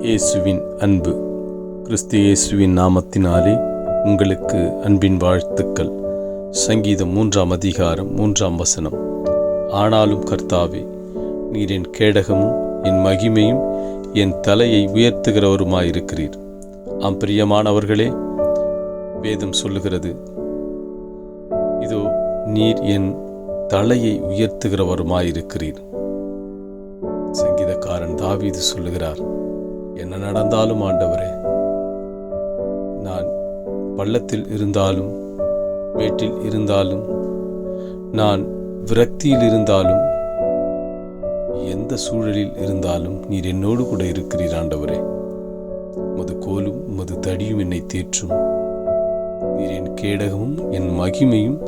இயேசுவின் அன்பு. கிறிஸ்து இயேசுவின் நாமத்தினாலே உங்களுக்கு அன்பின் வாழ்த்துக்கள். சங்கீதம் 3ஆம் அதிகாரம் 3ஆம் வசனம். ஆனாலும் கர்த்தாவே, நீர் என் கேடகமும் என் மகிமையும் என் தலையை உயர்த்துகிறவருமாயிருக்கிறீர். பிரியமானவர்களே, வேதம் சொல்லுகிறது, இதோ நீர் என் தலையை உயர்த்துகிறவருமாயிருக்கிறீர். சங்கீதக்காரன் தாவீது சொல்லுகிறார், என்ன நடந்தாலும் ஆண்டவரே, நான் பள்ளத்தில் இருந்தாலும் மேட்டில் இருந்தாலும் நான் விரக்தியில் இருந்தாலும் எந்த சூழலில் இருந்தாலும் நீர் என்னோடு கூட இருக்கிறீர் ஆண்டவரே. உமது கோலும் உமது தடியும் என்னை தேற்றும். நீர் என் கேடகமும் என் மகிமையும்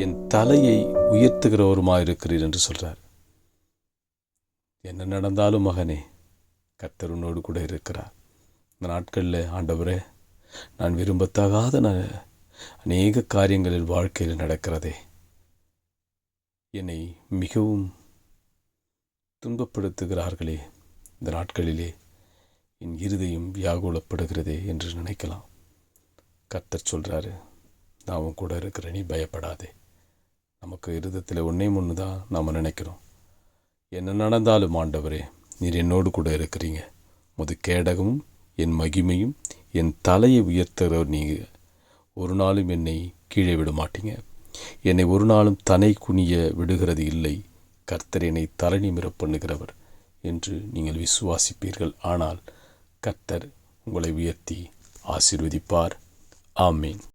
என் தலையை உயர்த்துகிறவருமாயிருக்கிறீர் என்று சொல்றார். என்ன நடந்தாலும் மகனே, கர்த்தர் உன்னோடு கூட இருக்கிறார். இந்த நாட்களில் ஆண்டவரே, நான் விரும்பத்தகாத அநேக காரியங்களில் வாழ்க்கையில் நடக்கிறதே, என்னை மிகவும் துன்பப்படுத்துகிறார்களே, இந்த நாட்களிலே என் இருதயம் வியாகுலப்படுகிறதே என்று நினைக்கலாம். கர்த்தர் சொல்கிறாரு, நான் உன் கூட இருக்கிற, நீ பயப்படாதே. நமக்கு இருதயத்தில் ஒன்று தான் நாம் நினைக்கிறோம். என்ன நடந்தாலும் ஆண்டவரே, நீர் என்னோடு கூட இருக்கிறீங்க. உமது கேடகமும் என் மகிமையும் என் தலையை உயர்த்துகிறவர் நீங்கள். ஒரு நாளும் என்னை கீழே விட மாட்டீங்க. என்னை ஒரு நாளும் தனை குனிய விடுகிறது இல்லை. கர்த்தர் என்னை தலை நிமிர பண்ணுகிறவர் என்று நீங்கள் விசுவாசிப்பீர்கள். ஆனால் கர்த்தர் உங்களை உயர்த்தி ஆசீர்வதிப்பார். ஆமீன்.